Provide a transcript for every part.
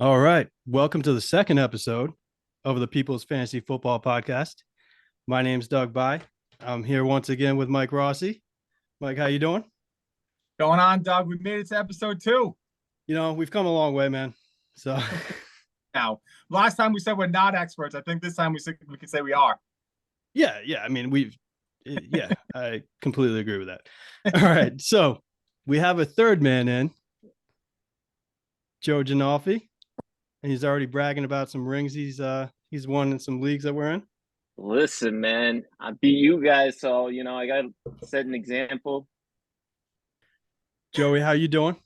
All right. Welcome to the second episode of the People's Fantasy Football Podcast. My name's Doug Bye. I'm here once again with Mike Rossi. Mike, how you doing? Going on, Doug? We made it to episode 2. We've come a long way, man. So Now, last time we said we're not experts. I think this time we can say we are. yeah. I mean, I completely agree with that. All right. So we have a third man in, Joe Janolfi, and he's already bragging about some rings he's won in some leagues that we're in. Listen, man, I beat you guys, so I got to set an example. Joey, how you doing?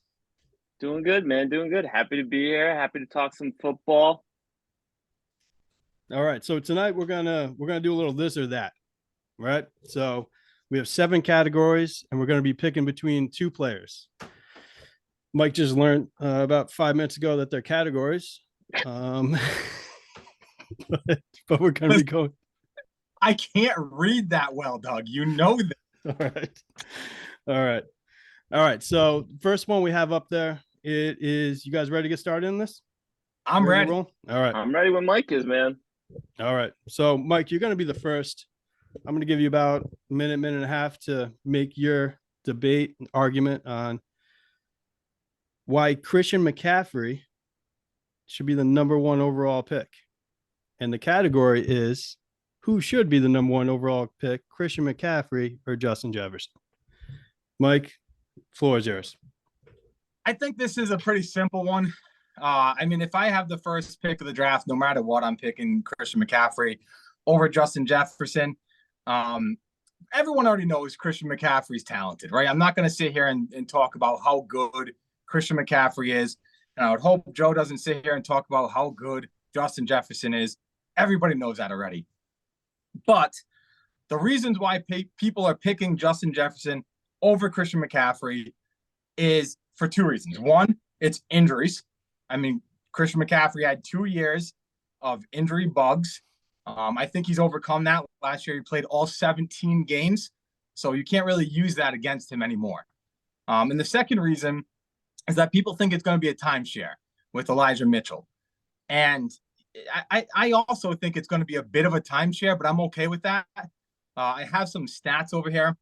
Doing good, man. Doing good. Happy to be here. Happy to talk some football. All right. So tonight we're gonna do a little this or that, right? So we have 7 categories, and we're gonna be picking between 2 players. Mike just learned about 5 minutes ago that they're categories, but we're gonna be going. I can't read that well, Doug. You know that. All right. So first one we have up there. It is. You guys ready to get started in this? I'm ready. All right. I'm ready when Mike is, man. All right. So, Mike, you're going to be the first. I'm going to give you about a minute and a half to make your debate and argument on why Christian McCaffrey should be the number 1 overall pick. And the category is who should be the number 1 overall pick, Christian McCaffrey or Justin Jefferson? Mike, floor is yours. I think this is a pretty simple one. I mean, if I have the first pick of the draft, no matter what, I'm picking Christian McCaffrey over Justin Jefferson. Everyone already knows Christian McCaffrey's talented, right? I'm not going to sit here and talk about how good Christian McCaffrey is. And I would hope Joe doesn't sit here and talk about how good Justin Jefferson is. Everybody knows that already. But the reasons why people are picking Justin Jefferson over Christian McCaffrey is for 2 reasons. One, it's injuries. I mean, Christian McCaffrey had 2 years of injury bugs. I think he's overcome that. Last year, he played all 17 games, so you can't really use that against him anymore. And the second reason is that people think it's going to be a timeshare with Elijah Mitchell. And I also think it's going to be a bit of a timeshare, but I'm okay with that. I have some stats over here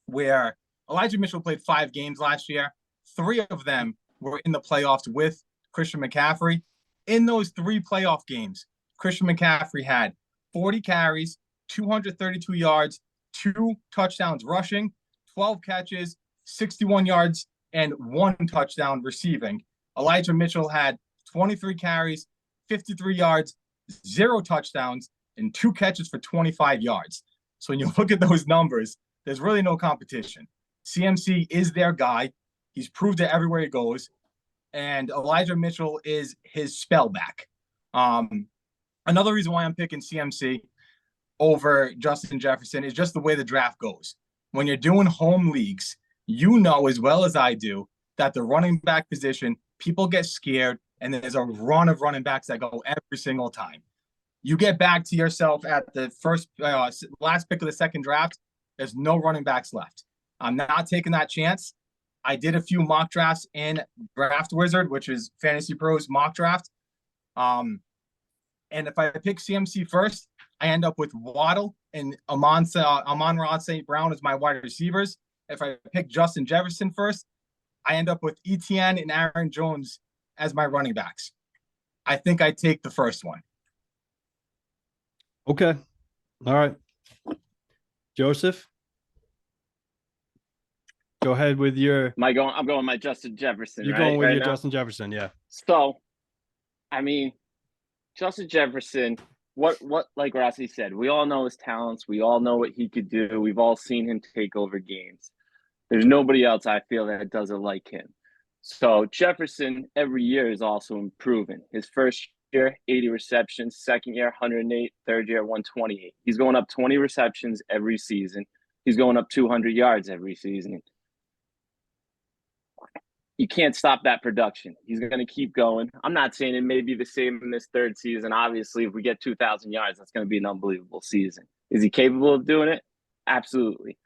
where Elijah Mitchell played 5 games last year. 3 of them were in the playoffs with Christian McCaffrey. In those 3 playoff games, Christian McCaffrey had 40 carries, 232 yards, 2 touchdowns rushing, 12 catches, 61 yards, and 1 touchdown receiving. Elijah Mitchell had 23 carries, 53 yards, 0 touchdowns, and 2 catches for 25 yards. So when you look at those numbers, there's really no competition. CMC is their guy. He's proved it everywhere he goes. And Elijah Mitchell is his spellback. Another reason why I'm picking CMC over Justin Jefferson is just the way the draft goes. When you're doing home leagues, you know as well as I do that the running back position, people get scared, and there's a run of running backs that go every single time. You get back to yourself at the last pick of the second draft, there's no running backs left. I'm not taking that chance. I did a few mock drafts in Draft Wizard, which is Fantasy Pros mock draft. And if I pick CMC first, I end up with Waddle and Amon-Ra St. Brown as my wide receivers. If I pick Justin Jefferson first, I end up with Etienne and Aaron Jones as my running backs. I think I take the first one. Okay. All right. Joseph, go ahead with your. I'm going my Justin Jefferson. You're going with right your now? Justin Jefferson, yeah. So, I mean, Justin Jefferson, what like Rossi said, we all know his talents. We all know what he could do. We've all seen him take over games. There's nobody else I feel that does it like him. So Jefferson every year is also improving. His first year, 80 receptions. Second year, 108. Third year, 128. He's going up 20 receptions every season. He's going up 200 yards every season. You can't stop that production. He's going to keep going. I'm not saying it may be the same in this third season. Obviously, if we get 2,000 yards, that's going to be an unbelievable season. Is he capable of doing it? Absolutely.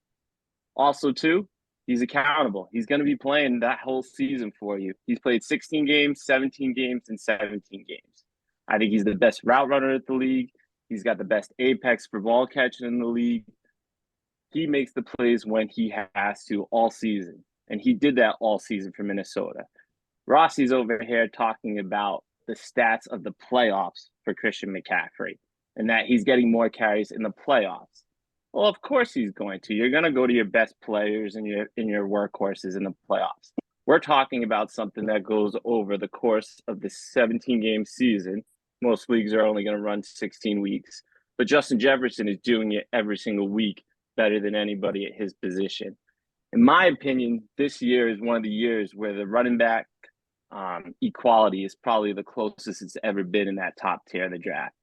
Also, too, He's accountable. He's going to be playing that whole season for you. He's played 16 games, 17 games, and 17 games. I think he's the best route runner at the league. He's got the best apex for ball catching in the league. He makes the plays when he has to all season, and he did that all season for Minnesota. Rossi's over here talking about the stats of the playoffs for Christian McCaffrey and that he's getting more carries in the playoffs. Well, of course he's going to. You're going to go to your best players and your workhorses in the playoffs. We're talking about something that goes over the course of the 17-game season. Most leagues are only going to run 16 weeks, but Justin Jefferson is doing it every single week better than anybody at his position. In my opinion, this year is one of the years where the running back equality is probably the closest it's ever been in that top tier of the draft.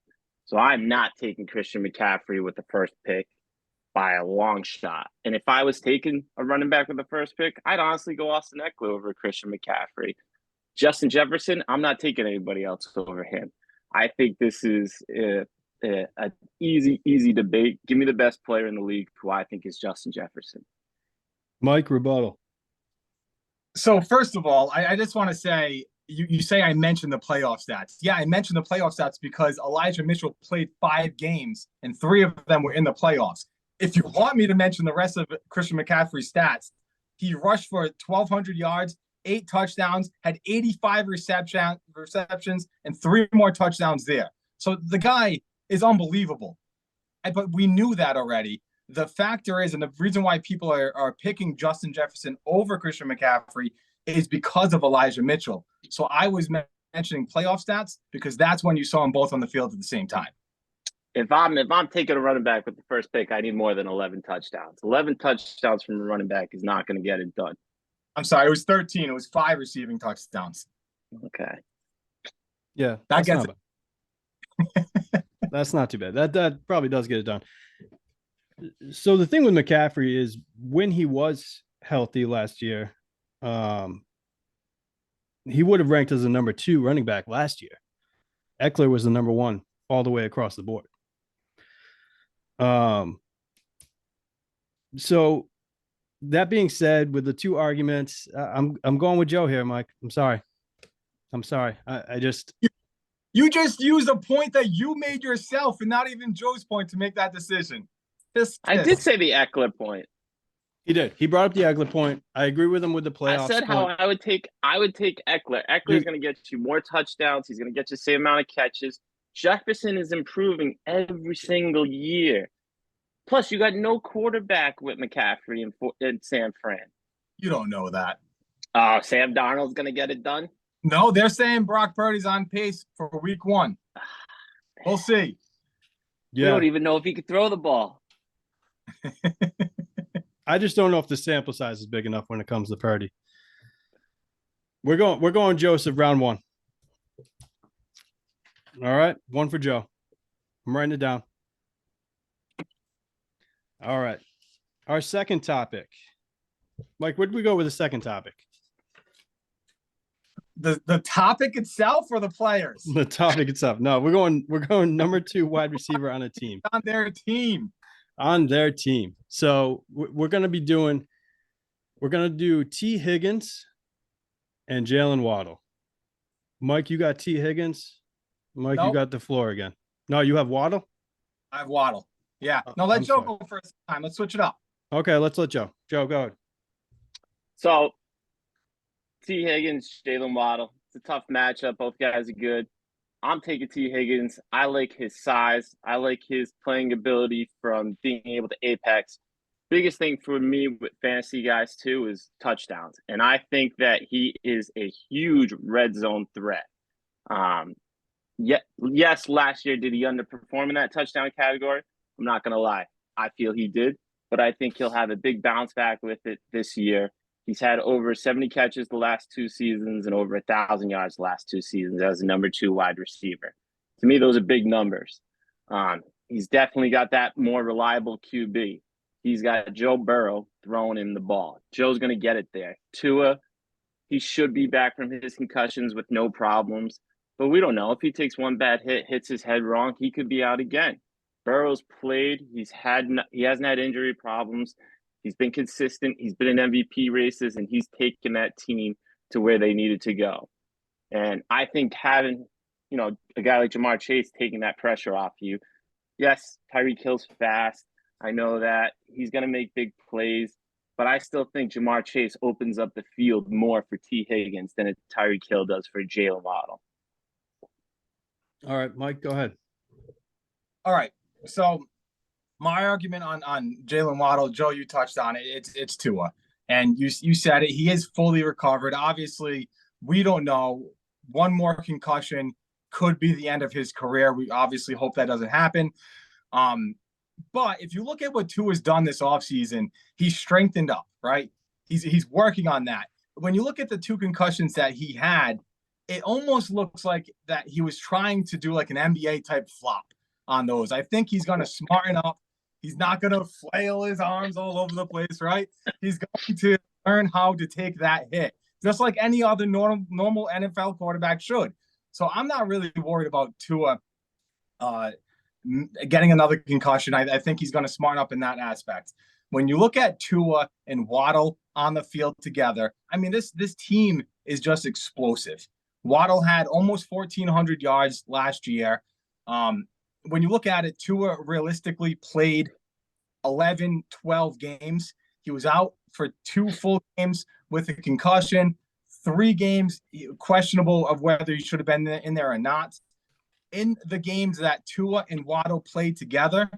So I'm not taking Christian McCaffrey with the first pick by a long shot. And if I was taking a running back with the first pick, I'd honestly go Austin Eckler over Christian McCaffrey. Justin Jefferson, I'm not taking anybody else over him. I think this is an easy debate. Give me the best player in the league, who I think is Justin Jefferson. Mike, rebuttal. So first of all, I just want to say, you say I mentioned the playoff stats. Yeah, I mentioned the playoff stats because Elijah Mitchell played 5 games and 3 of them were in the playoffs. If you want me to mention the rest of Christian McCaffrey's stats, he rushed for 1,200 yards, 8 touchdowns, had 85 receptions, and 3 more touchdowns there. So the guy is unbelievable. But we knew that already. The factor is, and the reason why people are picking Justin Jefferson over Christian McCaffrey is because of Elijah Mitchell. So I was mentioning playoff stats because that's when you saw them both on the field at the same time. If I'm taking a running back with the first pick, I need more than 11 touchdowns. 11 touchdowns from a running back is not going to get it done. I'm sorry, it was 13. It was 5 receiving touchdowns. Okay. Yeah, that gets it. That's not too bad. That probably does get it done. So the thing with McCaffrey is when he was healthy last year, he would have ranked as a number 2 running back last year. Eckler was the number 1 all the way across the board. So that being said, with the 2 arguments, I'm going with Joe here, Mike. I'm sorry. I just you just used a point that you made yourself and not even Joe's point to make that decision. I did say the Eckler point. He did. He brought up the Eckler point. I agree with him with the playoffs. I said how I would take Eckler. Eckler is going to get you more touchdowns. He's going to get you the same amount of catches. Jefferson is improving every single year. Plus, you got no quarterback with McCaffrey in San Fran. You don't know that. Sam Darnold's going to get it done? No, they're saying Brock Purdy's on pace for week 1. We'll see. Yeah. We don't even know if he could throw the ball. I just don't know if the sample size is big enough when it comes to Purdy. We're going Joseph, round 1. All right, 1 for Joe. I'm writing it down. All right. Our second topic. Mike, where did we go with the second topic? The topic itself or the players? The topic itself. No, we're going number 2 wide receiver on a team. On their team. On their team. So we're going to do T. Higgins and Jalen Waddle. Mike, you got T. Higgins. Mike, nope. You got the floor again. No, you have Waddle? I have Waddle. Yeah. No, let Joe go first time. Let's switch it up. Okay, let's let Joe. Joe, go ahead. So, T. Higgins, Jalen Waddle. It's a tough matchup. Both guys are good. I'm taking T. Higgins. I like his size. I like his playing ability from being able to apex. Biggest thing for me with fantasy guys, too, is touchdowns. And I think that he is a huge red zone threat. Yes, last year, did he underperform in that touchdown category? I'm not going to lie. I feel he did. But I think he'll have a big bounce back with it this year. He's had over 70 catches the last 2 seasons and over 1,000 yards the last 2 seasons as a number 2 wide receiver. To me, those are big numbers. He's definitely got that more reliable QB. He's got Joe Burrow throwing him the ball. Joe's going to get it there. Tua, he should be back from his concussions with no problems. But we don't know. If he takes one bad hit, hits his head wrong, he could be out again. Burrow's played. He hasn't had injury problems. He's been consistent. He's been in MVP races, and he's taken that team to where they needed to go. And I think having, a guy like Ja'Marr Chase taking that pressure off you. Yes, Tyreek Hill's fast. I know that he's going to make big plays, but I still think Ja'Marr Chase opens up the field more for T. Higgins than Tyreek Hill does for Jalen Waddle. All right, Mike, go ahead. All right. So my argument on Jalen Waddle, Joe, you touched on it. It's Tua. And you said it. He is fully recovered. Obviously, we don't know. One more concussion could be the end of his career. We obviously hope that doesn't happen. But if you look at what Tua's done this offseason, he's strengthened up, right? He's working on that. When you look at the 2 concussions that he had, it almost looks like that he was trying to do like an NBA type flop on those. I think he's going to smarten up. He's not going to flail his arms all over the place, right? He's going to learn how to take that hit, just like any other normal NFL quarterback should. So I'm not really worried about Tua getting another concussion. I think he's going to smarten up in that aspect. When you look at Tua and Waddle on the field together, I mean, this team is just explosive. Waddle had almost 1,400 yards last year. When you look at it, Tua realistically played 11, 12 games. He was out for 2 full games with a concussion, 3 games questionable of whether he should have been in there or not. In the games that Tua and Waddle played together,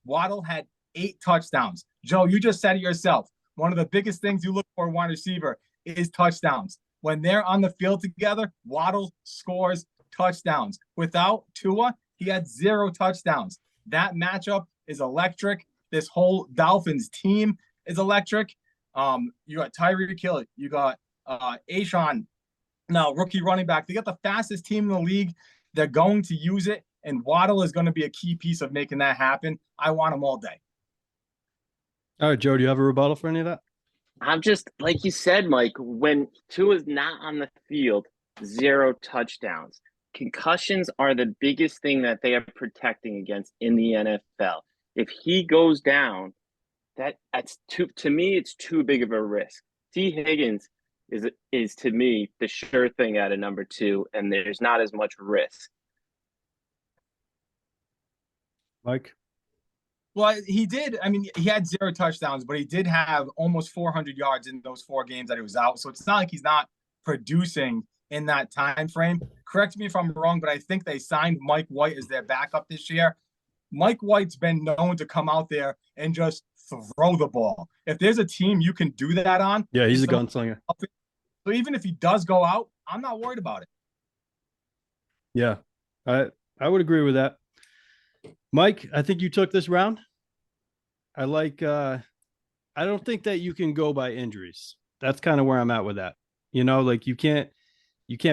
Waddle had 8 touchdowns. Joe, you just said it yourself. One of the biggest things you look for in wide receiver is touchdowns. When they're on the field together, Waddle scores touchdowns. Without Tua, he had 0 touchdowns. That matchup is electric. This whole Dolphins team is electric. You got Tyreek Hill. You got Ashawn, now rookie running back. They got the fastest team in the league. They're going to use it, and Waddle is going to be a key piece of making that happen. I want him all day. All right, Joe, do you have a rebuttal for any of that? I'm just, like you said, Mike, when Tua's not on the field, 0 touchdowns. Concussions are the biggest thing that they are protecting against in the NFL. If he goes down, that's to me, it's too big of a risk. T. Higgins is to me the sure thing at a number 2, and there's not as much risk. Mike? Well, he did. I mean, he had 0 touchdowns, but he did have almost 400 yards in those 4 games that he was out. So it's not like he's not producing in that time frame. Correct me if I'm wrong, but I think they signed Mike White as their backup this year. Mike White's been known to come out there and just throw the ball. If there's a team you can do that on, yeah, he's a gunslinger. So even if he does go out, I'm not worried about it. Yeah, I would agree with that. Mike, I think you took this round. I don't think that you can go by injuries. That's kind of where I'm at with that. Like you can't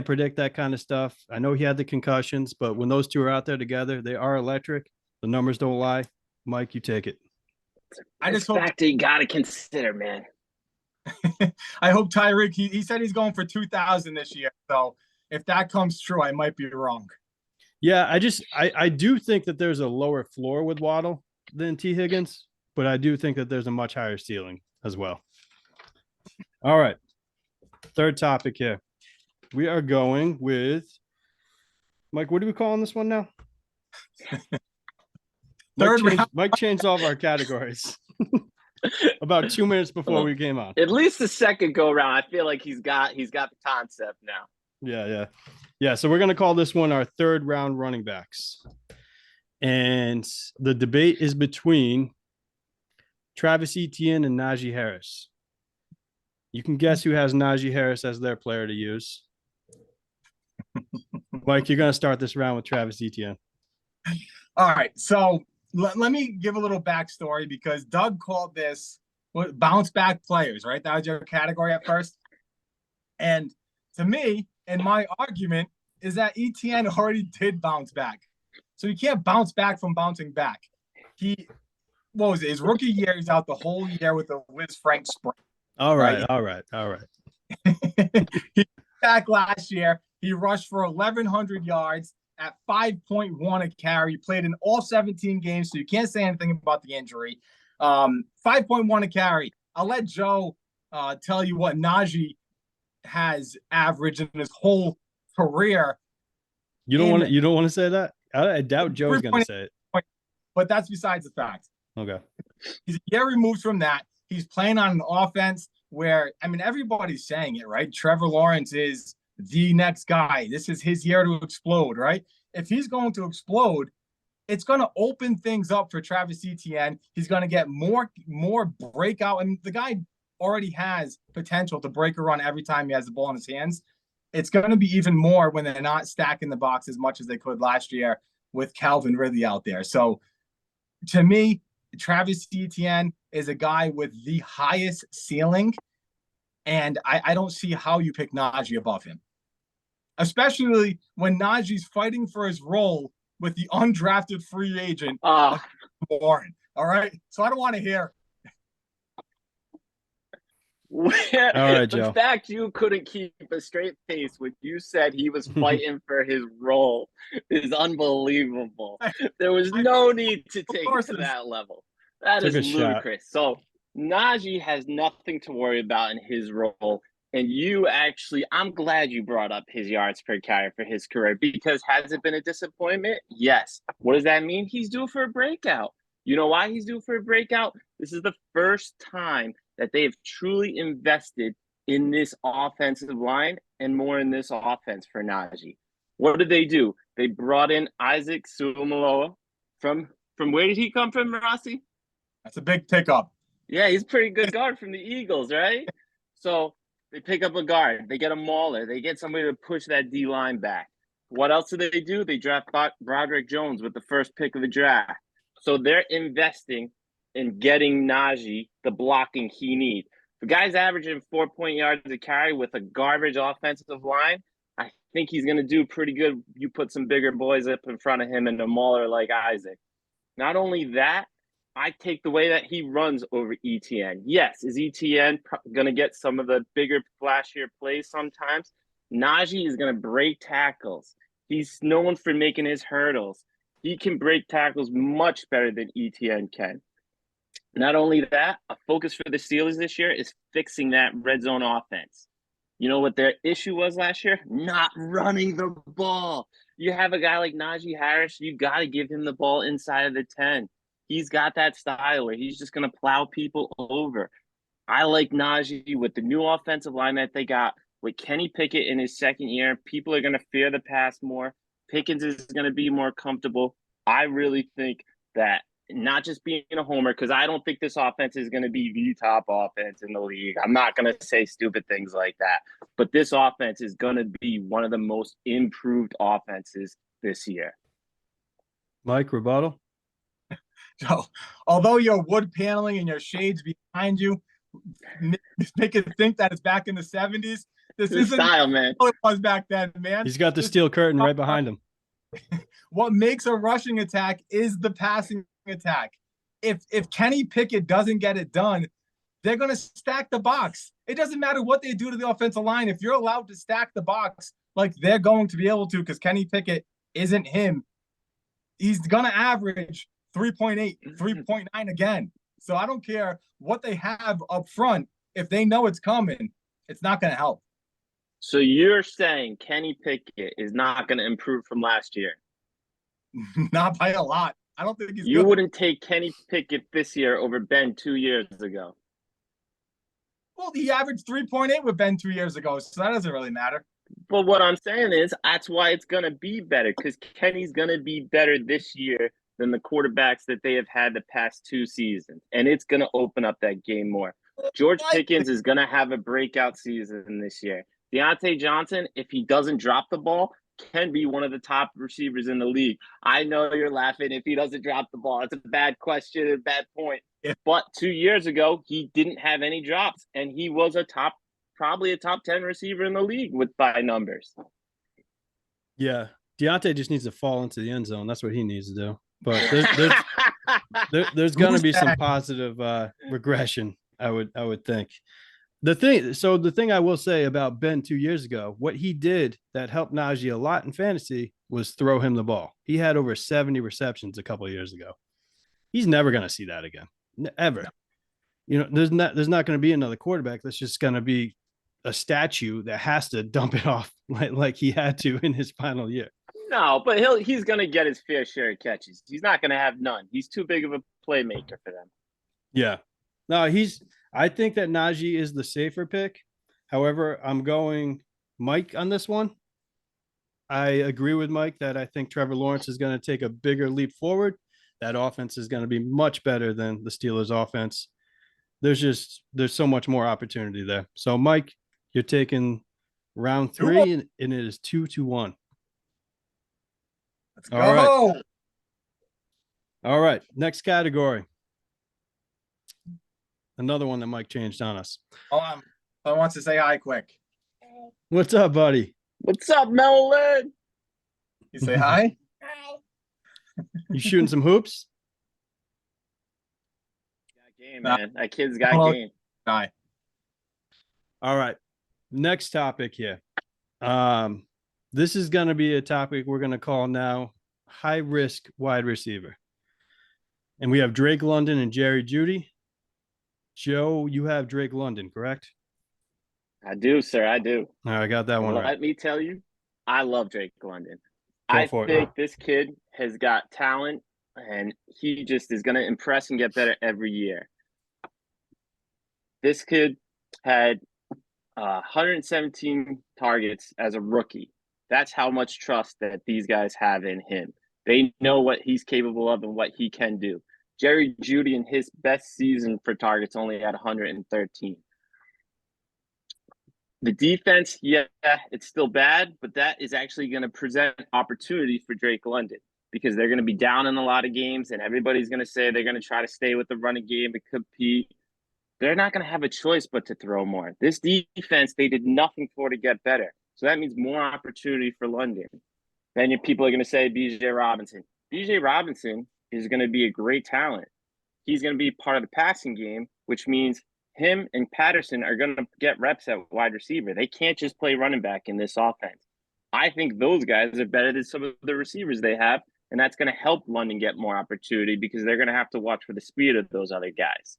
predict that kind of stuff. I know he had the concussions, but when those 2 are out there together, they are electric. The numbers don't lie. Mike, you take it. I just hope you got to consider, man. I hope Tyreek, he said he's going for 2,000 this year. So if that comes true, I might be wrong. Yeah, I do think that there's a lower floor with Waddle than T. Higgins, but I do think that there's a much higher ceiling as well. All right. 3rd topic here. We are going with Mike. What are we calling this one now? Mike changed all of our categories about 2 minutes before we came on. At least the second go round, I feel like he's got the concept now. Yeah. So we're going to call this one our 3rd round running backs. And the debate is between Travis Etienne and Najee Harris. You can guess who has Najee Harris as their player to use. Mike, you're going to start this round with Travis Etienne. All right. So let me give a little backstory because Doug called this bounce back players, right? That was your category at first. And to me, and my argument is that Etienne already did bounce back. So you can't bounce back from bouncing back. His rookie year, he's out the whole year with a Liz Frank sprain. All right. He back last year. He rushed for 1,100 yards at 5.1 a carry. He played in all 17 games, so you can't say anything about the injury. 5.1 a carry. I'll let Joe tell you what Najee has averaged in his whole career. You don't want to say that? I doubt Joe's going to say it. But that's besides the fact. Okay. He's a year removed from that. He's playing on an offense where, I mean, everybody's saying it, right? Trevor Lawrence is the next guy. This is his year to explode, right? If he's going to explode, it's going to open things up for Travis Etienne. He's going to get more breakout. And the guy already has potential to break a run every time he has the ball in his hands. It's going to be even more when they're not stacking the box as much as they could last year with Calvin Ridley out there. So to me, Travis Etienne is a guy with the highest ceiling, and I don't see how you pick Najee above him, especially when Najee's fighting for his role with the undrafted free agent, Warren. All right, so I don't want to hear. All right, Joe. The fact you couldn't keep a straight face when you said he was fighting for his role is unbelievable. There was no need to take it to that level. That is ludicrous. So Najee has nothing to worry about in his role. And you actually, I'm glad you brought up his yards per carry for his career, because has it been a disappointment? Yes. What does that mean? He's due for a breakout. You know why he's due for a breakout? This is the first time that they have truly invested in this offensive line and more in this offense for Najee. What did they do? They brought in Isaac Sumaloa from where did he come from, Rossi? That's a big pickup. Yeah, he's a pretty good guard from the Eagles, right? So they pick up a guard. They get a mauler. They get somebody to push that D-line back. What else do they do? They draft Broderick Jones with the first pick of the draft. So they're investing in getting Najee the blocking he needs. The guy's averaging 4 yards a carry with a garbage offensive line. I think he's going to do pretty good. You put some bigger boys up in front of him and a mauler like Isaac. Not only that, I take the way that he runs over ETN. Yes, is ETN going to get some of the bigger, flashier plays sometimes? Najee is going to break tackles. He's known for making his hurdles. He can break tackles much better than ETN can. Not only that, a focus for the Steelers this year is fixing that red zone offense. You know what their issue was last year? Not running the ball. You have a guy like Najee Harris, you got to give him the ball inside of the 10. He's got that style where he's just going to plow people over. I like Najee with the new offensive line that they got. With Kenny Pickett in his second year, people are going to fear the pass more. Pickens is going to be more comfortable. I really think that not just being a homer, because I don't think this offense is going to be the top offense in the league. I'm not going to say stupid things like that. But this offense is going to be one of the most improved offenses this year. Mike, rebuttal? So, although your wood paneling and your shades behind you make it think that it's back in the 70s, this isn't style, man. How it was back then, man. He's got the steel curtain right behind him. What makes a rushing attack is the passing attack. If Kenny Pickett doesn't get it done, they're going to stack the box. It doesn't matter what they do to the offensive line. If you're allowed to stack the box like they're going to be able to, because Kenny Pickett isn't him, he's going to average 3.8, 3.9 again. So I don't care what they have up front. If they know it's coming, it's not going to help. So you're saying Kenny Pickett is not going to improve from last year? Not by a lot. I don't think he's You good. wouldn't take Kenny Pickett this year over Ben 2 years ago. Well, he averaged 3.8 with Ben 2 years ago, so that doesn't really matter. But what I'm saying is that's why it's going to be better, because Kenny's going to be better this year than the quarterbacks that they have had the past 2 seasons. And it's going to open up that game more. George Pickens is going to have a breakout season this year. Deontay Johnson, if he doesn't drop the ball, can be one of the top receivers in the league. I know you're laughing if he doesn't drop the ball. It's a bad question and a bad point. Yeah. But 2 years ago, he didn't have any drops, and he was probably a top 10 receiver in the league by numbers. Yeah. Deontay just needs to fall into the end zone. That's what he needs to do. But there's going to be some positive regression, I would think. The thing I will say about Ben 2 years ago, what he did that helped Najee a lot in fantasy was throw him the ball. He had over 70 receptions a couple of years ago. He's never going to see that again. Ever. there's not going to be another quarterback. That's just going to be a statue that has to dump it off like he had to in his final year. No, but he's going to get his fair share of catches. He's not going to have none. He's too big of a playmaker for them. Yeah. No, I think that Najee is the safer pick. However, I'm going Mike on this one. I agree with Mike that I think Trevor Lawrence is going to take a bigger leap forward. That offense is going to be much better than the Steelers' offense. There's so much more opportunity there. So, Mike, you're taking round 3, and it is 2-1. Let's go. All right. Next category. Another one that Mike changed on us. I want to say hi quick. What's up, buddy? What's up, Melon? You say hi? Hi. You shooting some hoops? Got game, man. That kid's got game. Hi. All right. Next topic here. This is going to be a topic we're going to call now high risk wide receiver. And we have Drake London and Jerry Jeudy. Joe, you have Drake London, correct? I do, sir. I do. All right, I got that one right. Let me tell you, I love Drake London. Go I for it. think this kid has got talent, and he just is going to impress and get better every year. This kid had 117 targets as a rookie. That's how much trust that these guys have in him. They know what he's capable of and what he can do. Jerry Jeudy in his best season for targets only had 113. The defense, yeah, it's still bad, but that is actually going to present opportunity for Drake London because they're going to be down in a lot of games, and everybody's going to say they're going to try to stay with the running game and compete. They're not going to have a choice but to throw more. This defense, they did nothing for to get better. So that means more opportunity for London. Then people are going to say BJ Robinson. BJ Robinson is going to be a great talent. He's going to be part of the passing game, which means him and Patterson are going to get reps at wide receiver. They can't just play running back in this offense. I think those guys are better than some of the receivers they have, and that's going to help London get more opportunity because they're going to have to watch for the speed of those other guys.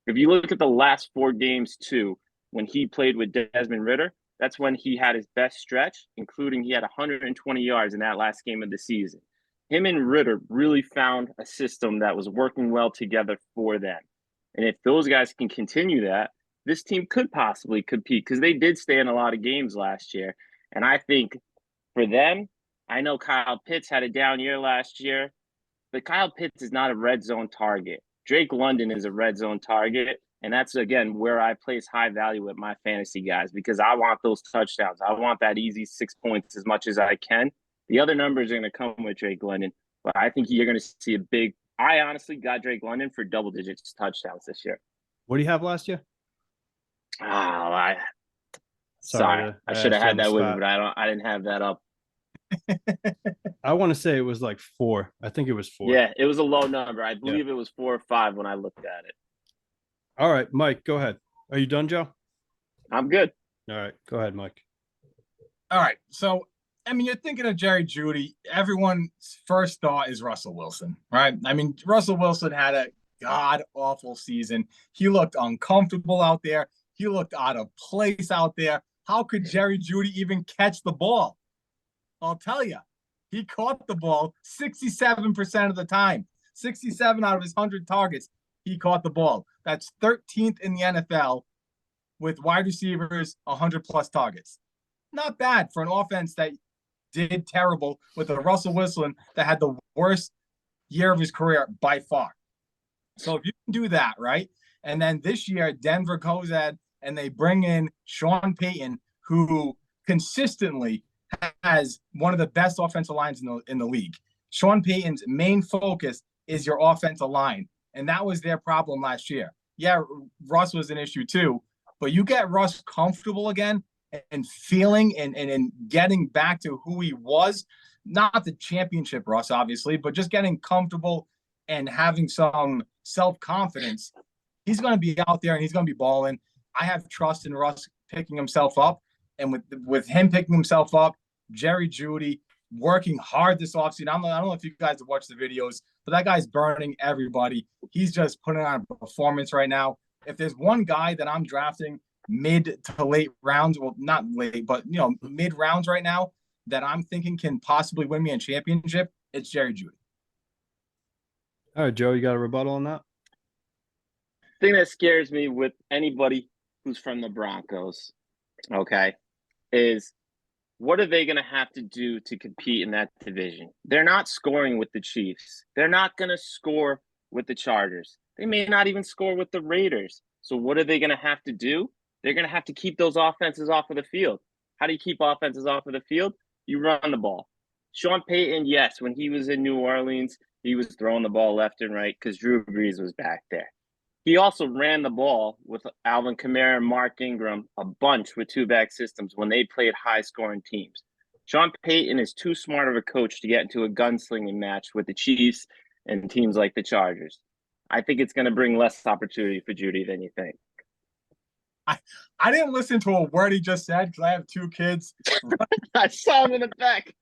If you look at the last 4 games, too, when he played with Desmond Ridder, that's when he had his best stretch, including he had 120 yards in that last game of the season. Him and Ridder really found a system that was working well together for them. And if those guys can continue that, this team could possibly compete because they did stay in a lot of games last year. And I think for them, I know Kyle Pitts had a down year last year, but Kyle Pitts is not a red zone target. Drake London is a red zone target. And that's, again, where I place high value with my fantasy guys because I want those touchdowns. I want that easy 6 points as much as I can. The other numbers are going to come with Drake London, but I think you're going to see a big – I honestly got Drake London for double-digit touchdowns this year. What do you have last year? Oh, sorry. I should have had that with me, but I didn't have that up. I want to say it was like 4. I think it was 4. Yeah, it was a low number. I believe it was 4 or 5 when I looked at it. All right, Mike, go ahead. Are you done, Joe? I'm good. All right, go ahead, Mike. All right. So, I mean, you're thinking of Jerry Jeudy. Everyone's first thought is Russell Wilson, right? I mean, Russell Wilson had a god-awful season. He looked uncomfortable out there. He looked out of place out there. How could Jerry Jeudy even catch the ball? I'll tell you. He caught the ball 67% of the time. 67 out of his 100 targets, he caught the ball. That's 13th in the NFL with wide receivers 100-plus targets. Not bad for an offense that did terrible with a Russell Wilson that had the worst year of his career by far. So if you can do that, right? And then this year, Denver goes ahead and they bring in Sean Payton, who consistently has one of the best offensive lines in the league. Sean Payton's main focus is your offensive line. And that was their problem last year. Yeah, Russ was an issue too, but you get Russ comfortable again and feeling and getting back to who he was, not the championship Russ, obviously, but just getting comfortable and having some self-confidence. He's going to be out there and he's going to be balling. I have trust in Russ picking himself up. And with him picking himself up, Jerry Jeudy working hard this offseason. I don't know if you guys have watched the videos, but that guy's burning everybody. He's just putting on a performance right now. if there's one guy that I'm drafting mid to late rounds, well, not late, but mid rounds right now that I'm thinking can possibly win me a championship, it's Jerry Jeudy. All right, Joe, you got a rebuttal on that? Thing that scares me with anybody who's from the Broncos, okay, is what are they going to have to do to compete in that division? They're not scoring with the Chiefs. They're not going to score with the Chargers. They may not even score with the Raiders. So what are they going to have to do? They're going to have to keep those offenses off of the field. How do you keep offenses off of the field? You run the ball. Sean Payton, yes, when he was in New Orleans, he was throwing the ball left and right because Drew Brees was back there. He also ran the ball with Alvin Kamara and Mark Ingram a bunch with two-back systems when they played high-scoring teams. Sean Payton is too smart of a coach to get into a gunslinging match with the Chiefs and teams like the Chargers. I think it's going to bring less opportunity for Jeudy than you think. I didn't listen to a word he just said because I have two kids. I saw him in the back.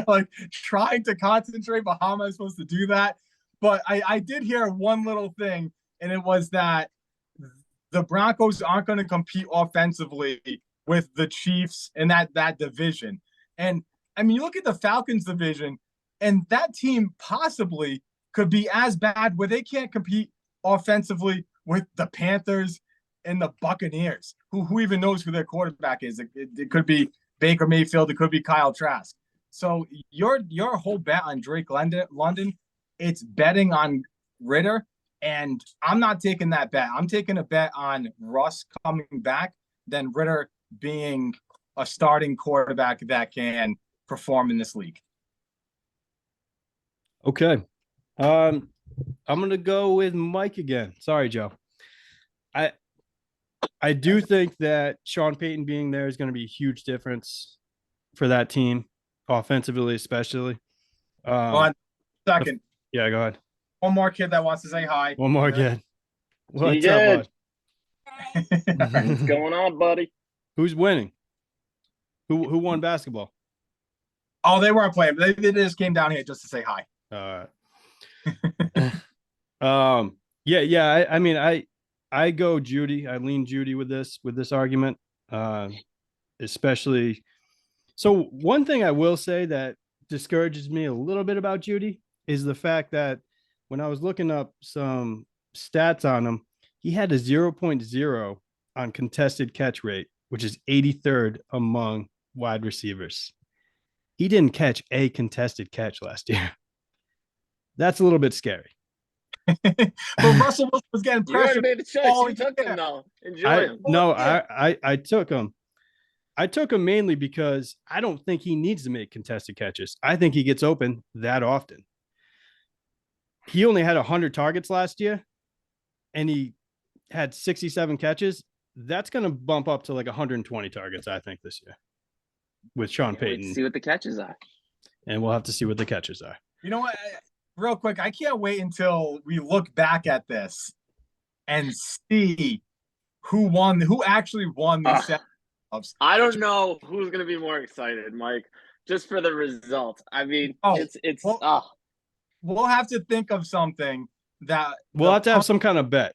Like trying to concentrate, but how am I supposed to do that? But I did hear one little thing, and it was that the Broncos aren't going to compete offensively with the Chiefs in that division. And I mean, you look at the Falcons division, and that team possibly could be as bad where they can't compete offensively with the Panthers and the Buccaneers, who even knows who their quarterback is. It could be Baker Mayfield. It could be Kyle Trask. So your whole bet on Drake London, it's betting on Ritter, and I'm not taking that bet. I'm taking a bet on Russ coming back than Ritter being a starting quarterback that can perform in this league. Okay. I'm going to go with Mike again. Sorry, Joe. I do think that Sean Payton being there is going to be a huge difference for that team, offensively especially. Second. Yeah, go ahead. One more kid that wants to say hi. One more kid. What's up, bud? What's going on, buddy? Who's winning? Who won basketball? Oh, they weren't playing. They just came down here just to say hi. All right. Yeah. I mean, I go Jeudy. I lean Jeudy with this argument, especially. So one thing I will say that discourages me a little bit about Jeudy is the fact that when I was looking up some stats on him, he had a 0.0 on contested catch rate, which is 83rd among wide receivers. He didn't catch a contested catch last year. That's a little bit scary. But Russell Wilson was getting pressure. You already made the choice. You took him, though. Enjoy him. No, I took him. I took him mainly because I don't think he needs to make contested catches. I think he gets open that often. He only had 100 targets last year, and he had 67 catches. That's going to bump up to like 120 targets, I think, this year with Sean Payton. See what the catches are. And we'll have to see what the catches are. You know what? Real quick, I can't wait until we look back at this and see who actually won these set ups. I don't know who's going to be more excited, Mike, just for the result. I mean, We'll have to think of something that we'll have to have some kind of bet.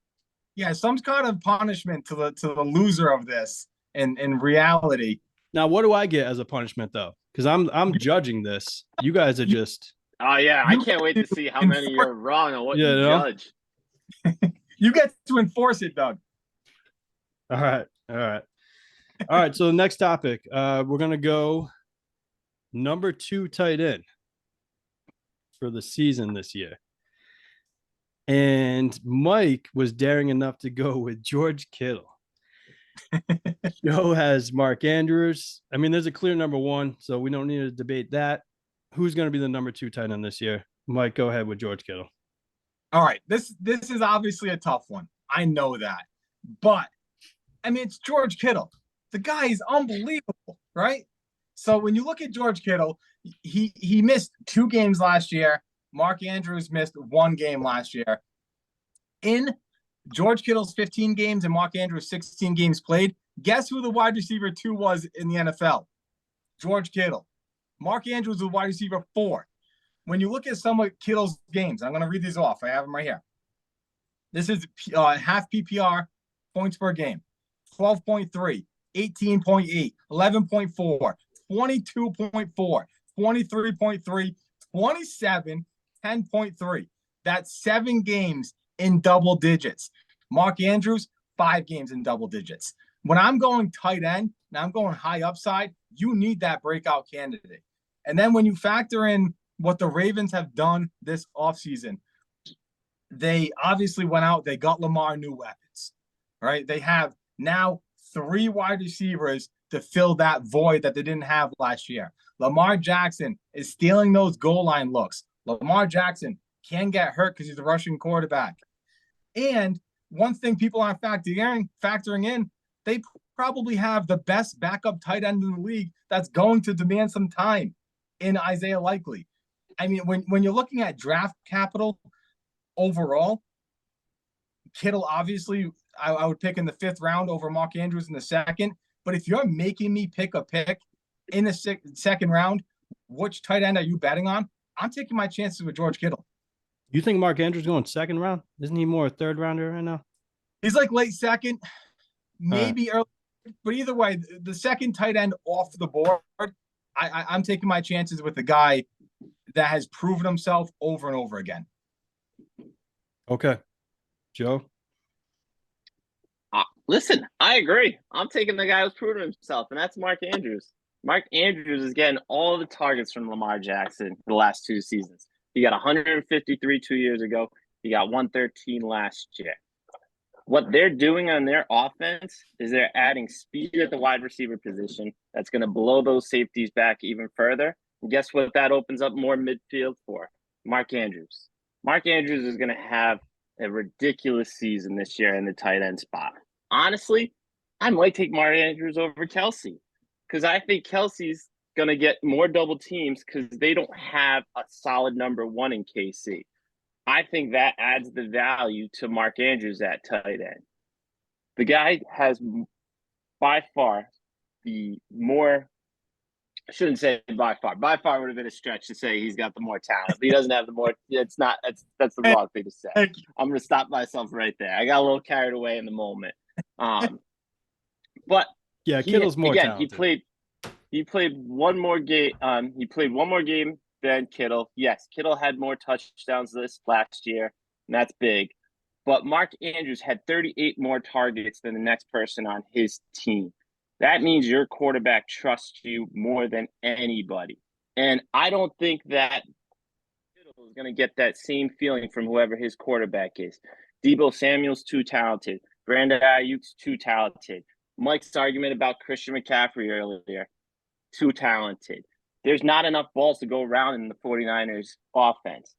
Yeah, some kind of punishment to the loser of this in reality. Now, what do I get as a punishment though? Because I'm judging this. You guys are just. Oh yeah, I can't wait to see how many you're wrong on what you judge. You get to enforce it, Doug. All right. So the next topic, we're gonna go number 2 tight end for the season this year. And Mike was daring enough to go with George Kittle. Joe has Mark Andrews. I mean, there's a clear number 1, so we don't need to debate that. Who's going to be the number 2 tight end this year? Mike, go ahead with George Kittle. All right. This is obviously a tough one. I know that. But, I mean, it's George Kittle. The guy is unbelievable, right? So when you look at George Kittle, he missed 2 games last year. Mark Andrews missed 1 game last year. In George Kittle's 15 games and Mark Andrews' 16 games played, guess who the wide receiver 2 was in the NFL? George Kittle. Mark Andrews was wide receiver 4. When you look at some of Kittle's games, I'm going to read these off. I have them right here. This is half PPR points per game. 12.3, 18.8, 11.4, 22.4, 23.3, 27, 10.3. That's 7 games in double digits. Mark Andrews, 5 games in double digits. When I'm going tight end and I'm going high upside, you need that breakout candidate. And then when you factor in what the Ravens have done this offseason, they obviously went out, they got Lamar new weapons, right? They have now 3 wide receivers to fill that void that they didn't have last year. Lamar Jackson is stealing those goal line looks. Lamar Jackson can get hurt because he's a rushing quarterback. And one thing people aren't factoring in, they probably have the best backup tight end in the league that's going to demand some time in Isaiah Likely. I mean, when you're looking at draft capital overall, Kittle, obviously, I would pick in the 5th round over Mark Andrews in the 2nd. But if you're making me pick a pick in the 2nd round, which tight end are you betting on? I'm taking my chances with George Kittle. You think Mark Andrews going 2nd round? Isn't he more a 3rd rounder right now? He's like late 2nd, maybe early. But either way, the 2nd tight end off the board, I'm taking my chances with the guy that has proven himself over and over again. Okay. Joe? Listen, I agree. I'm taking the guy who's proven himself, and that's Mark Andrews. Mark Andrews is getting all the targets from Lamar Jackson the last 2 seasons. He got 153 2 years ago. He got 113 last year. What they're doing on their offense is they're adding speed at the wide receiver position. That's going to blow those safeties back even further. And guess what? That opens up more midfield for Mark Andrews. Mark Andrews is going to have a ridiculous season this year in the tight end spot. Honestly, I might take Mark Andrews over Kelsey because I think Kelsey's going to get more double teams because they don't have a solid number 1 in KC. I think that adds the value to Mark Andrews at tight end. The guy has by far the more, I shouldn't say by far. By far would have been a stretch to say he's got the more talent. But he doesn't have the more, that's the wrong thing to say. I'm going to stop myself right there. I got a little carried away in the moment. But yeah, Kittle's more talented. He played one more game. He played one more game than Kittle. Yes, Kittle had more touchdowns this last year, and that's big. But Mark Andrews had 38 more targets than the next person on his team. That means your quarterback trusts you more than anybody. And I don't think that Kittle is going to get that same feeling from whoever his quarterback is. Deebo Samuel's too talented. Brandon Ayuk's too talented. Mike's argument about Christian McCaffrey earlier, too talented. There's not enough balls to go around in the 49ers offense.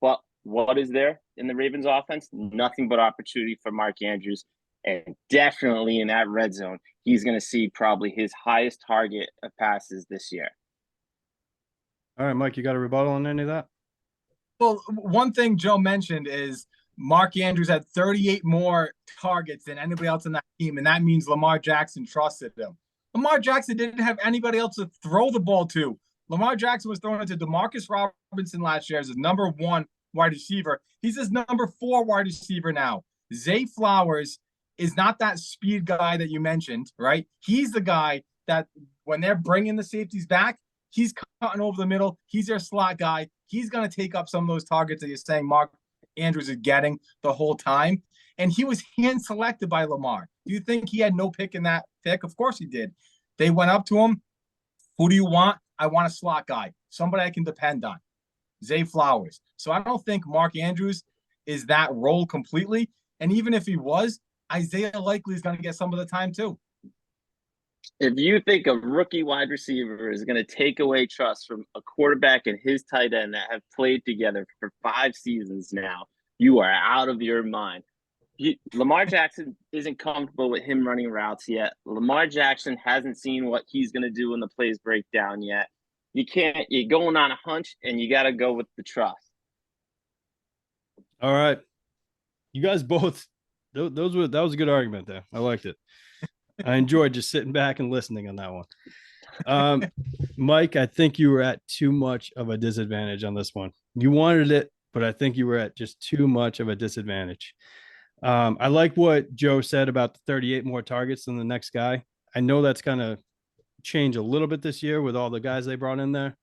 But what is there in the Ravens offense? Nothing but opportunity for Mark Andrews. And definitely in that red zone, he's going to see probably his highest target of passes this year. All right, Mike, you got a rebuttal on any of that? Well, one thing Joe mentioned is Mark Andrews had 38 more targets than anybody else on that team, and that means Lamar Jackson trusted him. Lamar Jackson didn't have anybody else to throw the ball to. Lamar Jackson was throwing it to Demarcus Robinson last year as his number 1 wide receiver. He's his number 4 wide receiver now. Zay Flowers is not that speed guy that you mentioned, right? He's the guy that when they're bringing the safeties back, he's cutting over the middle. He's their slot guy. He's going to take up some of those targets that you're saying Mark Andrews is getting the whole time. And he was hand-selected by Lamar. Do you think he had no pick in that pick? Of course he did. They went up to him. Who do you want? I want a slot guy, somebody I can depend on. Zay Flowers. So I don't think Mark Andrews is that role completely. And even if he was, Isaiah Likely is going to get some of the time too. If you think a rookie wide receiver is going to take away trust from a quarterback and his tight end that have played together for 5 seasons now, you are out of your mind. Lamar Jackson isn't comfortable with him running routes yet. Lamar Jackson hasn't seen what he's going to do when the plays break down yet. You're going on a hunch, and you got to go with the trust. All right. You guys both, that was a good argument there. I liked it. I enjoyed just sitting back and listening on that one. Mike, I think you were at too much of a disadvantage on this one. You wanted it, but I think you were at just too much of a disadvantage. I like what Joe said about the 38 more targets than the next guy. I know that's going to change a little bit this year with all the guys they brought in there,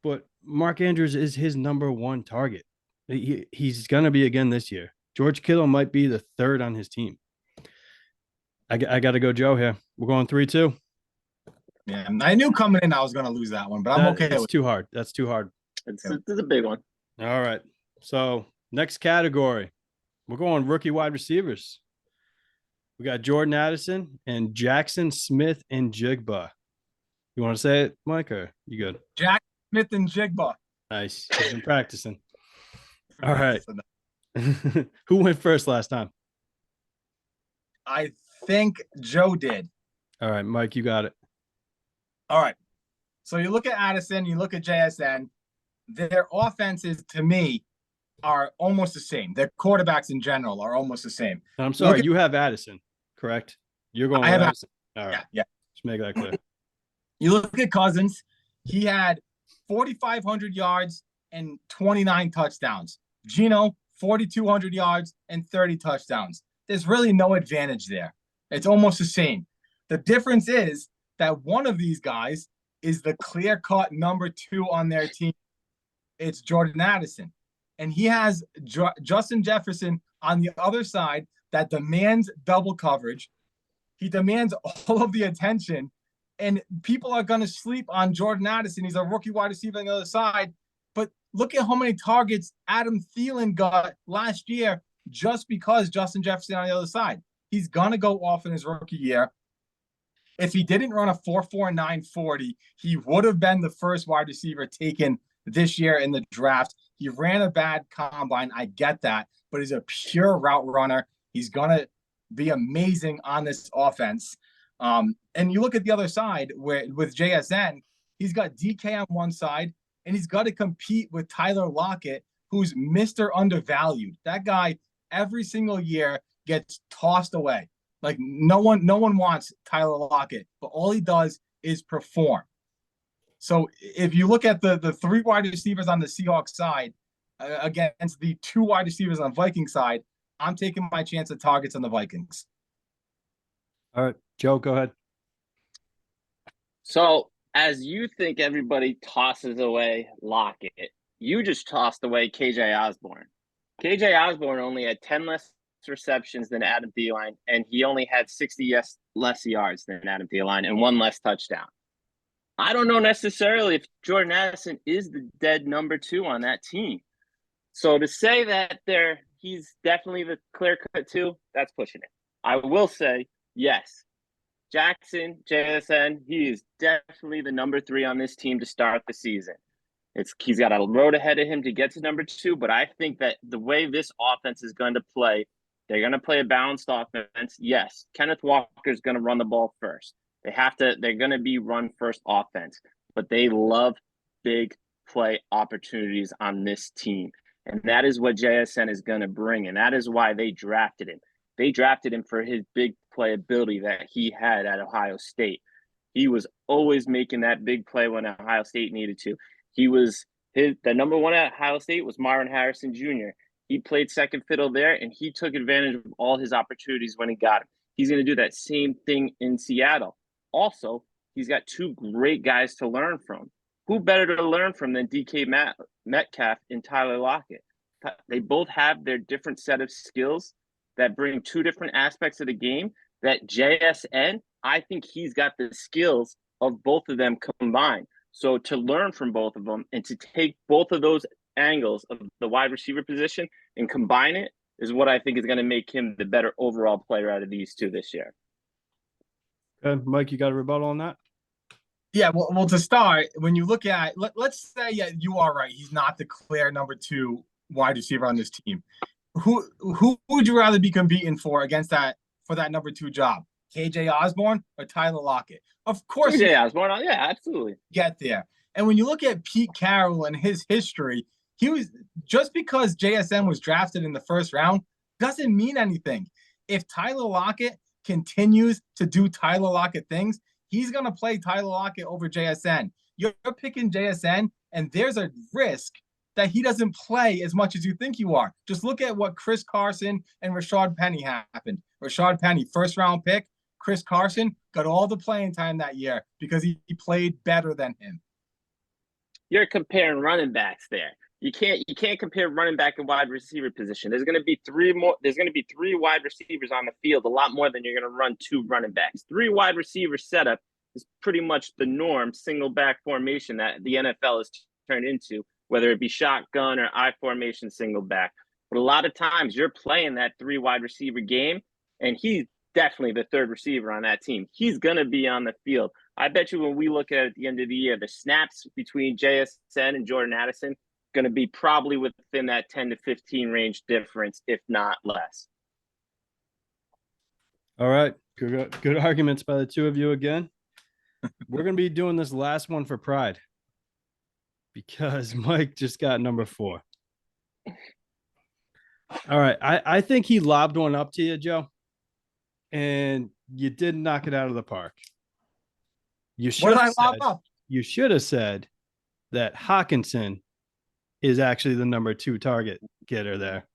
but Mark Andrews is his number one target. He's going to be again this year. George Kittle might be the third on his team. I got to go Joe here. We're going 3-2. Yeah, I knew coming in I was going to lose that one, but I'm okay It's with too hard. That's too hard. It's a big one. All right. So next category, we're going rookie wide receivers. We got Jordan Addison and Jackson Smith and Jigba. You want to say it, Mike, or you good? Jack Smith and Jigba. Nice. He's been practicing. All right. Who went first last time? I think Joe did. All right, Mike, you got it. All right. So you look at Addison, you look at JSN, their offenses to me are almost the same. Their quarterbacks in general are almost the same. And I'm sorry, you have Addison, correct? You're going with Addison. All right. Yeah. Just make that clear. You look at Cousins, he had 4,500 yards and 29 touchdowns. Gino, 4,200 yards and 30 touchdowns. There's really no advantage there. It's almost the same. The difference is that one of these guys is the clear-cut number 2 on their team. It's Jordan Addison. And he has Justin Jefferson on the other side that demands double coverage. He demands all of the attention. And people are going to sleep on Jordan Addison. He's a rookie wide receiver on the other side. But look at how many targets Adam Thielen got last year just because Justin Jefferson on the other side. He's going to go off in his rookie year. If he didn't run a 4.49 40, he would have been the first wide receiver taken this year in the draft. He ran a bad combine. I get that, but he's a pure route runner. He's going to be amazing on this offense. And you look at the other side where with JSN, he's got DK on one side, and he's got to compete with Tyler Lockett, who's Mr. Undervalued. That guy every single year gets tossed away. Like no one wants Tyler Lockett, but all he does is perform. So if you look at the 3 wide receivers on the Seahawks side against the 2 wide receivers on the Vikings side, I'm taking my chance at targets on the Vikings. All right, Joe, go ahead. So as you think everybody tosses away Lockett, you just tossed away KJ Osborne. KJ Osborne only had 10 less receptions than Adam Thielen, and he only had 60 less yards than Adam Thielen and 1 less touchdown. I don't know necessarily if Jordan Addison is the dead number 2 on that team. So to say that he's definitely the clear-cut 2, that's pushing it. I will say, yes, Jackson, JSN, he is definitely the number 3 on this team to start the season. He's got a road ahead of him to get to number 2, but I think that the way this offense is going to play, they're going to play a balanced offense. Yes, Kenneth Walker is going to run the ball first. They're going to be run first offense, but they love big play opportunities on this team. And that is what JSN is going to bring. And that is why they drafted him. They drafted him for his big play ability that he had at Ohio State. He was always making that big play when Ohio State needed to. The number 1 at Ohio State was Marvin Harrison Jr. He played second fiddle there, and he took advantage of all his opportunities when he got him. He's going to do that same thing in Seattle. Also, he's got 2 great guys to learn from. Who better to learn from than DK Metcalf and Tyler Lockett? They both have their different set of skills that bring 2 different aspects of the game. That JSN, I think he's got the skills of both of them combined. So to learn from both of them and to take both of those angles of the wide receiver position and combine it is what I think is going to make him the better overall player out of these 2 this year. Okay, Mike, you got a rebuttal on that? Yeah, well, to start, when you look at, let's say, yeah, you are right. He's not the clear number 2 wide receiver on this team. Who would you rather be competing for that number 2 job? KJ Osborne or Tyler Lockett? Of course, KJ Osborne. Yeah, absolutely. Get there. And when you look at Pete Carroll and his history, he was just because JSN was drafted in the first round doesn't mean anything. If Tyler Lockett continues to do Tyler Lockett things, he's going to play Tyler Lockett over JSN. You're picking JSN, and there's a risk that he doesn't play as much as you think you are. Just look at what Chris Carson and Rashad Penny happened. Rashad Penny, first round pick. Chris Carson got all the playing time that year because he played better than him. You're comparing running backs there. You can't compare running back and wide receiver position. There's going to be three wide receivers on the field, a lot more than you're going to run 2 running backs. 3 wide receiver setup is pretty much the norm, single back formation that the NFL has turned into, whether it be shotgun or I formation single back. But a lot of times you're playing that 3 wide receiver game, and he's definitely the 3rd receiver on that team. He's going to be on the field. I bet you when we look at the end of the year, the snaps between JSN and Jordan Addison going to be probably within that 10 to 15 range difference, if not less. All right. Good arguments by the two of you again. We're going to be doing this last one for pride because Mike just got number 4. All right. I think he lobbed one up to you, Joe, and you did knock it out of the park. You should have said that Hawkinson is actually the number 2 target getter there.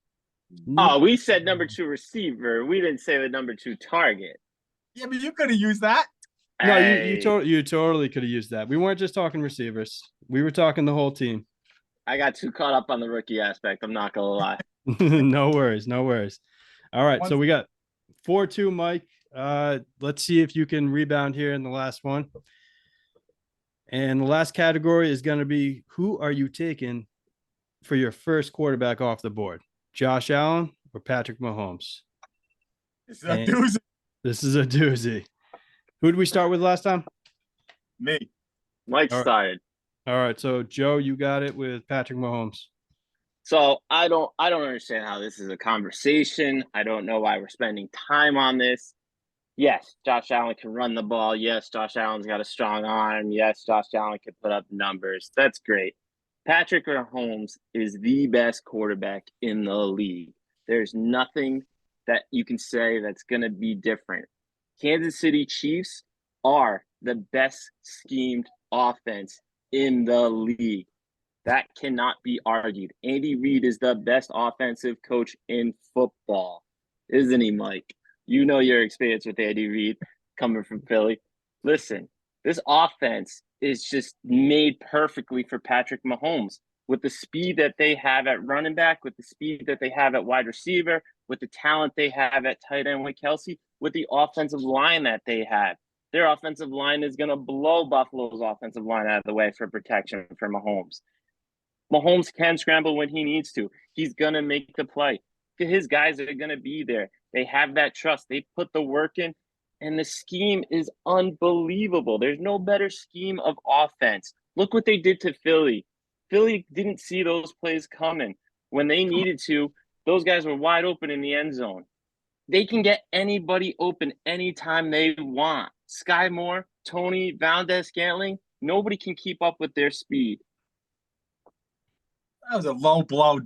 Oh, we said number 2 receiver. We didn't say the number 2 target. Yeah, but you could have used that. No, you totally could have used that. We weren't just talking receivers. We were talking the whole team. I got too caught up on the rookie aspect. I'm not going to lie. No worries. All right, so we got 4-2, Mike. Let's see if you can rebound here in the last one. And the last category is going to be, who are you taking for your first quarterback off the board? Josh Allen or Patrick Mahomes? This is a doozy. This is a doozy. Who did we start with last time? Me. Mike started. All right, so Joe, you got it with Patrick Mahomes. So I don't understand how this is a conversation. I don't know why we're spending time on this. Yes, Josh Allen can run the ball. Yes, Josh Allen's got a strong arm. Yes, Josh Allen can put up numbers. That's great. Patrick Mahomes is the best quarterback in the league. There's nothing that you can say that's going to be different. Kansas City Chiefs are the best schemed offense in the league. That cannot be argued. Andy Reid is the best offensive coach in football, isn't he, Mike? You know your experience with Andy Reid coming from Philly. Listen, this offense is just made perfectly for Patrick Mahomes with the speed that they have at running back, with the speed that they have at wide receiver, with the talent they have at tight end with Kelsey, with the offensive line that they have. Their offensive line is going to blow Buffalo's offensive line out of the way for protection for Mahomes. Mahomes can scramble when he needs to. He's going to make the play. His guys are going to be there. They have that trust. They put the work in, and the scheme is unbelievable. There's no better scheme of offense. Look what they did to Philly. Philly didn't see those plays coming. When they needed to, those guys were wide open in the end zone. They can get anybody open anytime they want. Sky Moore, Tony, Valdez-Scantling, nobody can keep up with their speed. That was a low blow.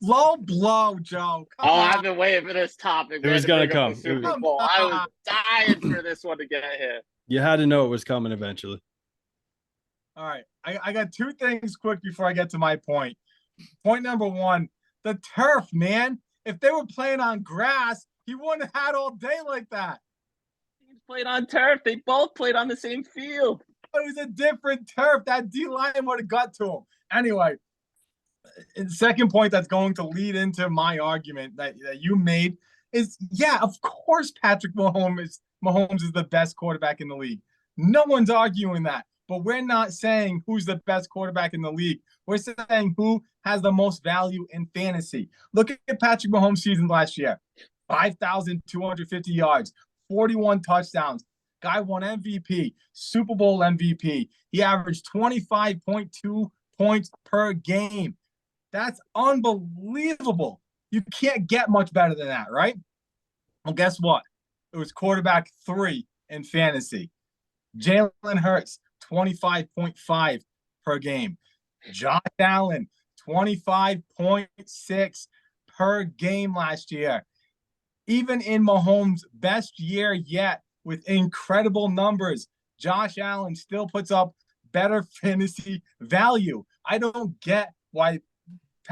Low blow, Joe. Come on. I've been waiting for this topic. It was going to come. I was dying for this one to get here. You had to know it was coming eventually. All right. I got 2 things quick before I get to my point. Point number 1, the turf, man. If they were playing on grass, he wouldn't have had all day like that. He played on turf. They both played on the same field. It was a different turf. That D-line would have got to him. Anyway, the second point that's going to lead into my argument that you made is, yeah, of course Patrick Mahomes is the best quarterback in the league. No one's arguing that. But we're not saying who's the best quarterback in the league. We're saying who has the most value in fantasy. Look at Patrick Mahomes' season last year. 5,250 yards, 41 touchdowns. Guy won MVP, Super Bowl MVP. He averaged 25.2 points per game. That's unbelievable. You can't get much better than that, right? Well, guess what? It was quarterback 3 in fantasy. Jalen Hurts, 25.5 per game. Josh Allen, 25.6 per game last year. Even in Mahomes' best year yet, with incredible numbers, Josh Allen still puts up better fantasy value. I don't get why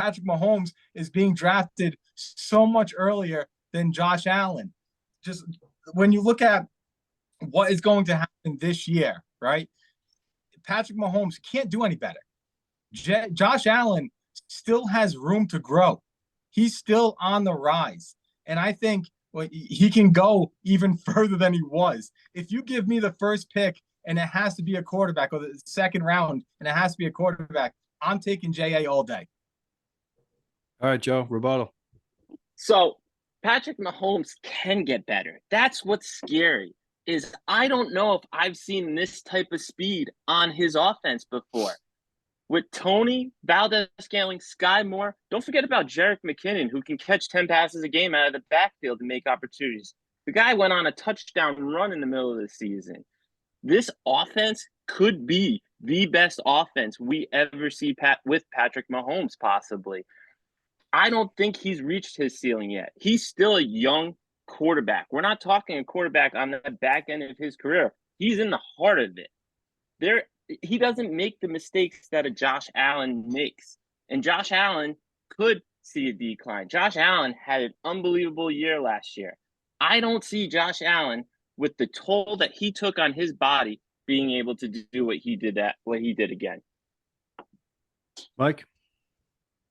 Patrick Mahomes is being drafted so much earlier than Josh Allen. Just when you look at what is going to happen this year, right? Patrick Mahomes can't do any better. Josh Allen still has room to grow. He's still on the rise. And I think he can go even further than he was. If you give me the first pick and it has to be a quarterback, or the second round and it has to be a quarterback, I'm taking J.A. all day. All right, Joe, rebuttal. So Patrick Mahomes can get better. That's what's scary. Is I don't know if I've seen this type of speed on his offense before. With Tony, Valdez-Scantling, Sky Moore, don't forget about Jerick McKinnon, who can catch 10 passes a game out of the backfield and make opportunities. The guy went on a touchdown run in the middle of the season. This offense could be the best offense we ever see with Patrick Mahomes, possibly. I don't think he's reached his ceiling yet. He's still a young quarterback. We're not talking a quarterback on the back end of his career. He's in the heart of it. He doesn't make the mistakes that a Josh Allen makes. And Josh Allen could see a decline. Josh Allen had an unbelievable year last year. I don't see Josh Allen, with the toll that he took on his body, being able to do what he did again. Mike?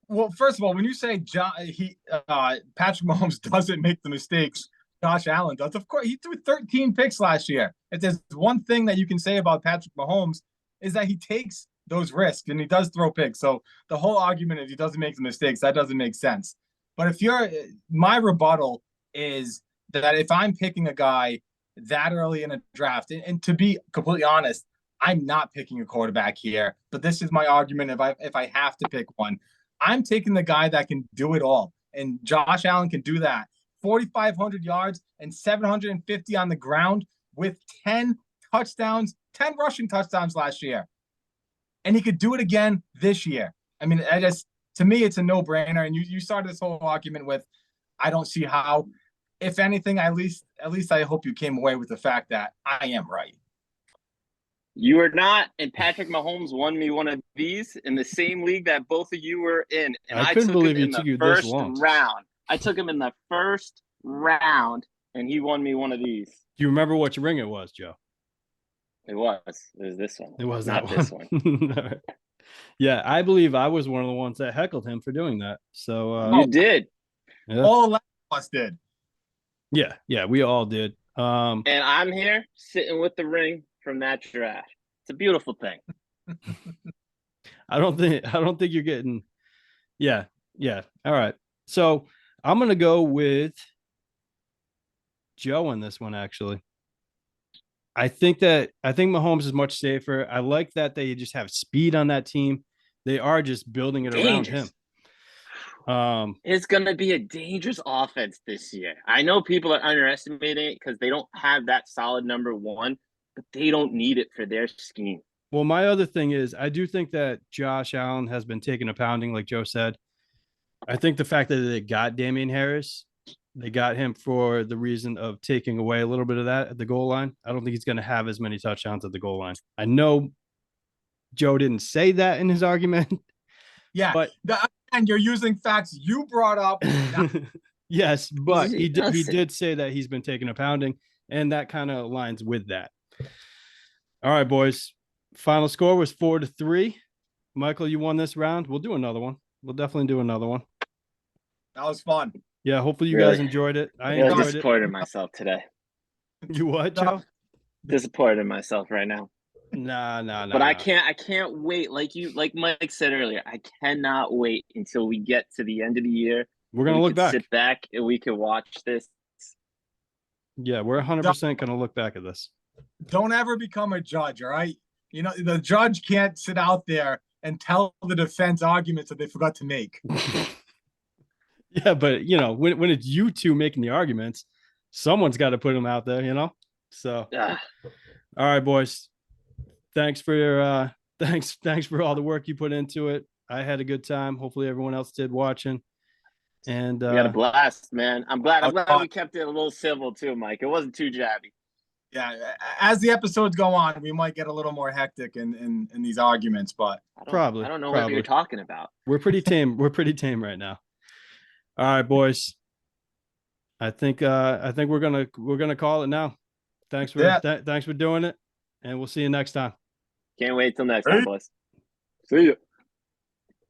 Well, first of all, when you say Patrick Mahomes doesn't make the mistakes Josh Allen does, of course, he threw 13 picks last year. If there's one thing that you can say about Patrick Mahomes, is that he takes those risks and he does throw picks. So the whole argument, if he doesn't make the mistakes, that doesn't make sense. But my rebuttal is that if I'm picking a guy that early in a draft, and to be completely honest, I'm not picking a quarterback here, but this is my argument. If I have to pick one, I'm taking the guy that can do it all. And Josh Allen can do that. 4,500 yards and 750 on the ground with 10 rushing touchdowns last year. And he could do it again this year. I mean, to me, it's a no-brainer. And you started this whole argument with, I don't see how. If anything, at least I hope you came away with the fact that I am right. You are not, and Patrick Mahomes won me one of these in the same league that both of you were in. And I couldn't believe it took you this long. Round. I took him in the first round, and he won me one of these. Do you remember which ring it was, Joe? It was this one. It was not that this one. Right. Yeah, I believe I was one of the ones that heckled him for doing that. So you did. Yeah. All 11 of us did. Yeah, we all did. And I'm here sitting with the ring from that draft. It's a beautiful thing. I don't think you're getting. Yeah. All right. So I'm gonna go with Joe on this one. Actually, I think Mahomes is much safer. I like that they just have speed on that team. They are just building it around him. It's going to be a dangerous offense this year. I know people are underestimating it because they don't have that solid number one, but they don't need it for their scheme. Well, my other thing is I do think that Josh Allen has been taking a pounding, like Joe said. I think the fact that they got Damian Harris, they got him for the reason of taking away a little bit of that at the goal line. I don't think he's going to have as many touchdowns at the goal line. I know Joe didn't say that in his argument. Yeah, but and you're using facts you brought up. Yes, but he did say that he's been taking a pounding, and that kind of aligns with that. All right, boys. Final score was 4-3. Michael, you won this round. We'll do another one. We'll definitely do another one. That was fun. Yeah, hopefully you guys enjoyed it. I enjoyed it. Disappointed in myself today. You what, Joe? Disappointed in myself right now. Nah. But I can't wait. Like Mike said earlier, I cannot wait until we get to the end of the year. We're gonna look back. Sit back and we can watch this. Yeah, we're 100% gonna look back at this. Don't ever become a judge, all right? You know, the judge can't sit out there and tell the defense arguments that they forgot to make. Yeah, but when it's you two making the arguments, someone's got to put them out there, So, all right, boys. Thanks for your thanks for all the work you put into it. I had a good time. Hopefully, everyone else did watching. And we had a blast, man. I'm glad we kept it a little civil too, Mike. It wasn't too jabby. Yeah, as the episodes go on, we might get a little more hectic in these arguments, but Probably. I don't know what you're talking about. We're pretty tame. We're pretty tame right now. All right, boys. I think we're gonna call it now. Thanks for doing it, and we'll see you next time. Can't wait till next time, boys. See you.